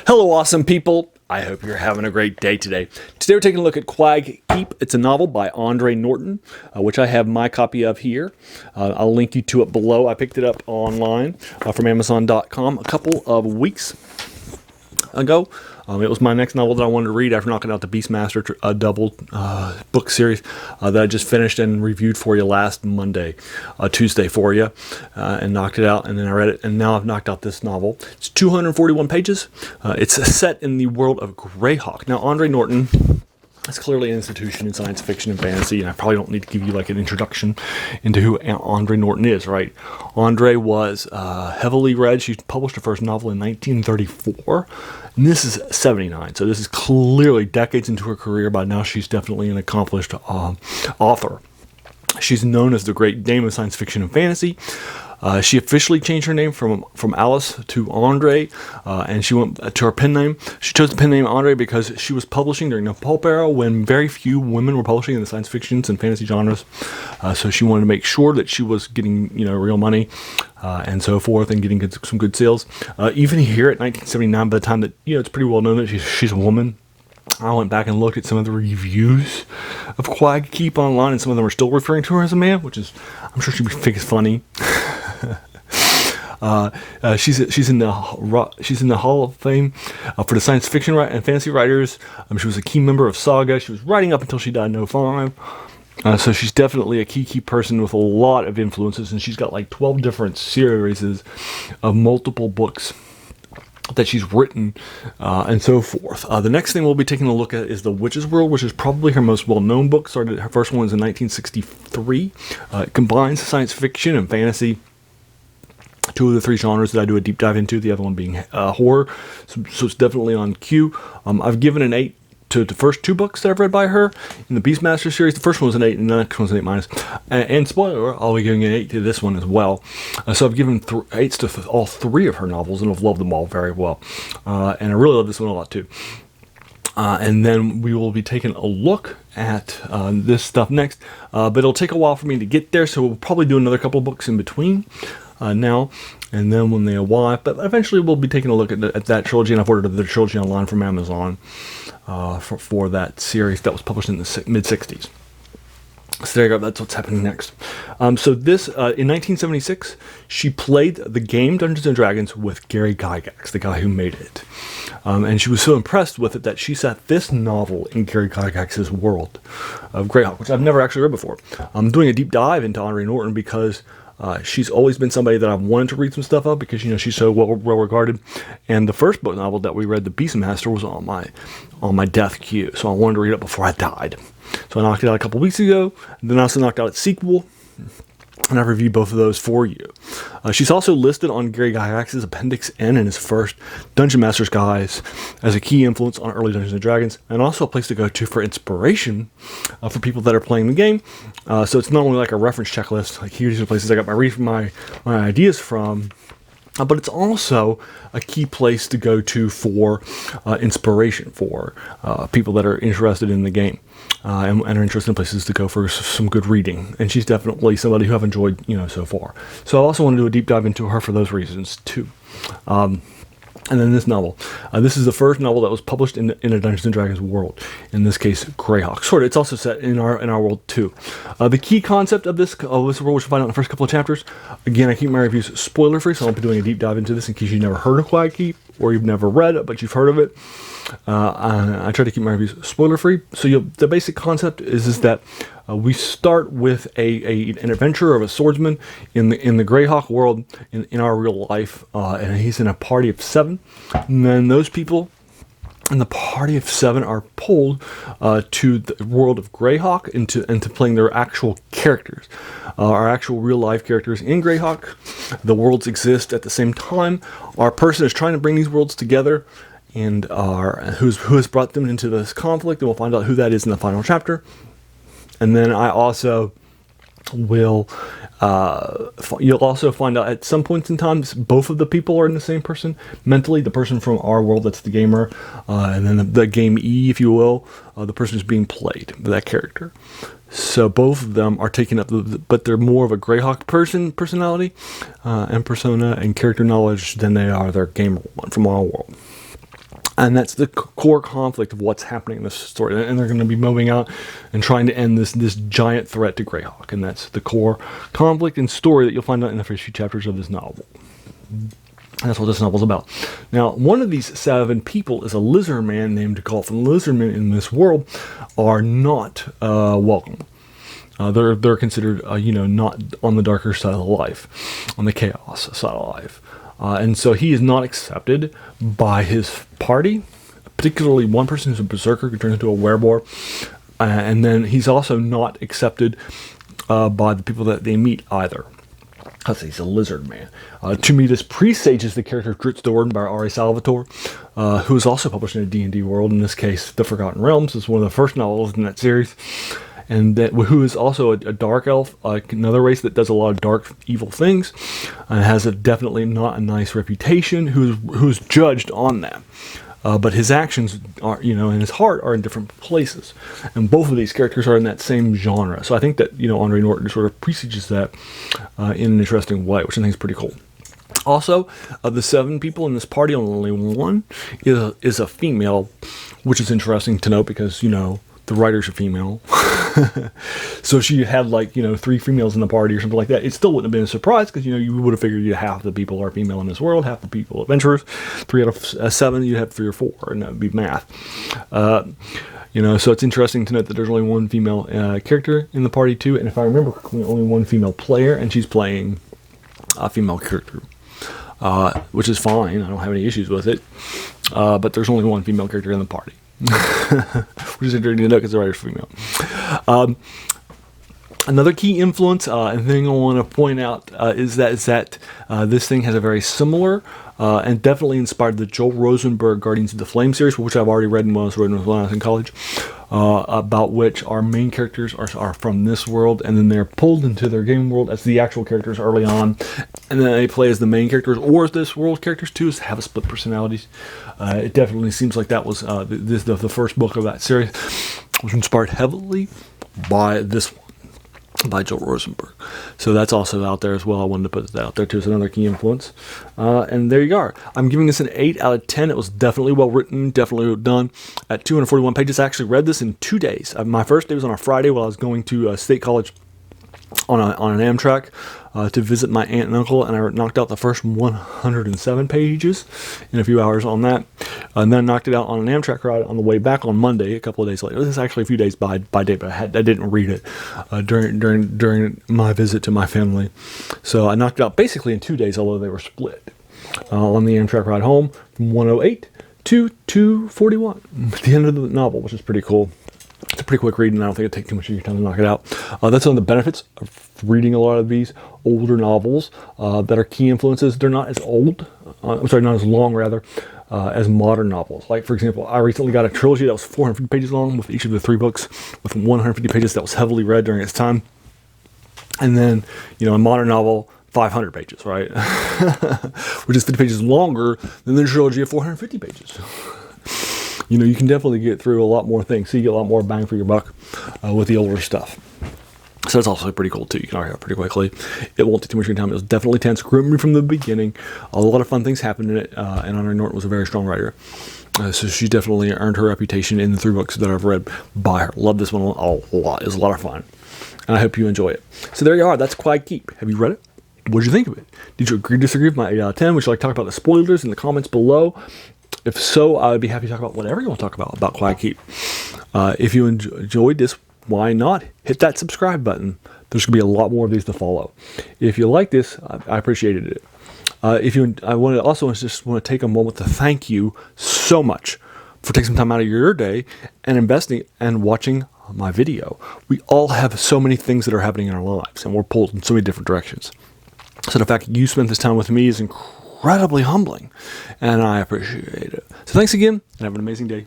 Hello, awesome people. I hope you're having a great day today. Today we're taking a look at Quag Keep. It's a novel by Andre Norton, which I have my copy of here. I'll link you to it below. I picked it up online from Amazon.com a couple of weeks ago. It was my next novel that I wanted to read after knocking out the Beastmaster double book series that I just finished and reviewed for you last Tuesday for you, and knocked it out, and then I read it, and now I've knocked out this novel. It's 241 pages. It's set in the world of Grayhawk. Now, Andre Norton is clearly an institution in science fiction and fantasy, and I probably don't need to give you like an introduction into who Andre Norton is, right? Andre was heavily read. She published her first novel in 1934, and this is 79, so this is clearly decades into her career. By now, she's definitely an accomplished author. She's known as the great dame of science fiction and fantasy. She officially changed her name from Alice to Andre, and she went to her pen name. She chose the pen name Andre because she was publishing during the pulp era when very few women were publishing in the science fictions and fantasy genres. So she wanted to make sure that she was getting real money and so forth, and getting some good sales. Even here at 1979, by the time that it's pretty well known that she's a woman. I went back and looked at some of the reviews of Quag Keep online, and some of them are still referring to her as a man, which is, I'm sure she think is funny. She's in the Hall of Fame for the science fiction and fantasy writers. She was a key member of Saga. She was writing up until she died in 2005. So she's definitely a key person with a lot of influences, and she's got like 12 different series of multiple books that she's written, and so forth. The next thing we'll be taking a look at is The Witch's World, which is probably her most well-known book. Her first one was in 1963. It combines science fiction and fantasy, two of the three genres that I do a deep dive into, the other one being horror. So it's definitely on cue. I've given an 8 to the first two books that I've read by her. In the Beastmaster series, the first one was an 8, and the next one was an 8 minus. And spoiler, I'll be giving an 8 to this one as well. So I've given 8s to all three of her novels, and I've loved them all very well. And I really love this one a lot too. And then we will be taking a look at this stuff next. But it'll take a while for me to get there, so we'll probably do another couple of books in between now and then when they arrive. But eventually we'll be taking a look at that trilogy, and I've ordered the trilogy online from Amazon for that series that was published in the mid-60s. So there you go, that's what's happening next. So this, in 1976, she played the game Dungeons & Dragons with Gary Gygax, the guy who made it. And she was so impressed with it that she set this novel in Gary Gygax's world of Grayhawk, which I've never actually read before. I'm doing a deep dive into Andre Norton because she's always been somebody that I've wanted to read some stuff of, because she's so well regarded. And the first book novel that we read, The Beastmaster, was on my death queue, so I wanted to read it before I died. So I knocked it out a couple weeks ago, and then I also knocked out its sequel, and I've reviewed both of those for you. She's also listed on Gary Gygax's Appendix N in his first Dungeon Master's Guides as a key influence on early Dungeons & Dragons, and also a place to go to for inspiration for people that are playing the game. So it's not only like a reference checklist, like here's the places I got my ideas from, but it's also a key place to go to for inspiration for people that are interested in the game and are interested in places to go for some good reading. And she's definitely somebody who I've enjoyed, so far. So I also want to do a deep dive into her for those reasons too. And then this novel. This is the first novel that was published in a Dungeons & Dragons world. In this case, Grayhawk. It's also set in our world too. The key concept of this world, which you'll find out in the first couple of chapters. Again, I keep my reviews spoiler free, so I'll be doing a deep dive into this in case you've never heard of Quag Keep, or you've never read it but you've heard of it. I try to keep my reviews spoiler free. So the basic concept is that we start with an adventurer of a swordsman in the Grayhawk world in our real life, and he's in a party of 7. And then those people in the party of 7 are pulled to the world of Grayhawk into playing their actual characters, our actual real life characters in Grayhawk. The worlds exist at the same time. Our person is trying to bring these worlds together, and who has brought them into this conflict, and we'll find out who that is in the final chapter. And then I also will, you'll also find out at some points in time, both of the people are in the same person mentally. The person from our world, that's the gamer, and then the gamee, if you will, the person who's being played, that character. So both of them are taking up, but they're more of a Grayhawk personality and persona and character knowledge than they are their gamer one from our world. And that's the core conflict of what's happening in this story. And they're going to be moving out and trying to end this giant threat to Grayhawk. And that's the core conflict and story that you'll find out in the first few chapters of this novel. And that's what this novel's about. Now, one of these 7 people is a lizard man named Golf. And lizard men in this world are not welcome. They're considered, not on the darker side of life, on the chaos side of life. And so he is not accepted by his party, particularly one person who's a berserker who turns into a werewolf. And then he's also not accepted by the people that they meet either. He's a lizard man. To me, this presages the character of Dritz Doran by R.A. Salvatore, who is also published in a D&D world. In this case, The Forgotten Realms is one of the first novels in that series. And who is also a dark elf, another race that does a lot of dark, evil things, and has definitely not a nice reputation, who's judged on that. But his actions are, and his heart are in different places. And both of these characters are in that same genre. So I think that, Andre Norton sort of presages that in an interesting way, which I think is pretty cool. Also, of the 7 people in this party, only one is a female, which is interesting to note because, the writers are female. So she had 3 females in the party or something like that. It still wouldn't have been a surprise because, you would have figured half the people are female in this world, half the people adventurers. 3 out of 7, you'd have 3 or 4, and that would be math. So it's interesting to note that there's only one female character in the party too. And if I remember correctly, only one female player, and she's playing a female character. Which is fine. I don't have any issues with it. But there's only one female character in the party. Which is interesting to know because the writer's female. Another key influence and thing I want to point out is that this thing has a very similar and definitely inspired the Joel Rosenberg Guardians of the Flame series, which I've already read when I was in college, about which our main characters are from this world, and then they're pulled into their game world as the actual characters early on, and then they play as the main characters or as this world characters too, is have a split personalities. It definitely seems like that was the first book of that series, was inspired heavily by this one, by Joel Rosenberg. So that's also out there as well. I wanted to put that out there too as another key influence. And there you are. I'm giving this an 8 out of 10. It was definitely well written, definitely done at 241 pages. I actually read this in 2 days. My first day was on a Friday while I was going to State College on an Amtrak to visit my aunt and uncle, and I knocked out the first 107 pages in a few hours on that, and then knocked it out on an Amtrak ride on the way back on Monday, a couple of days later. This is actually a few days by date, but I didn't read it during my visit to my family. So I knocked it out basically in 2 days, although they were split on the Amtrak ride home from 108 to 241 at the end of the novel, which is pretty cool. It's a pretty quick read, and I don't think it'll take too much of your time to knock it out. That's one of the benefits of reading a lot of these older novels that are key influences. They're not as old, not as long, rather, as modern novels. Like, for example, I recently got a trilogy that was 450 pages long with each of the 3 books, with 150 pages that was heavily read during its time. And then, a modern novel, 500 pages, right? Which is 50 pages longer than the trilogy of 450 pages. You can definitely get through a lot more things, so you get a lot more bang for your buck with the older stuff. So that's also pretty cool too. You can argue it pretty quickly. It won't take too much of your time. It was definitely tense, gripped me from the beginning. A lot of fun things happened in it, and Andre Norton was a very strong writer. So she definitely earned her reputation in the 3 books that I've read by her. Love this one a lot. It was a lot of fun, and I hope you enjoy it. So there you are. That's Quag Keep. Have you read it? What did you think of it? Did you agree, disagree with my 8 out of 10? Would you like to talk about the spoilers in the comments below? If so, I would be happy to talk about whatever you want to talk about Quag Keep. If you enjoyed this, why not hit that subscribe button? There's going to be a lot more of these to follow. If you like this, I appreciated it. I want to take a moment to thank you so much for taking some time out of your day and investing and watching my video. We all have so many things that are happening in our lives, and we're pulled in so many different directions. So the fact that you spent this time with me is incredibly humbling, and I appreciate it. So thanks again, and have an amazing day.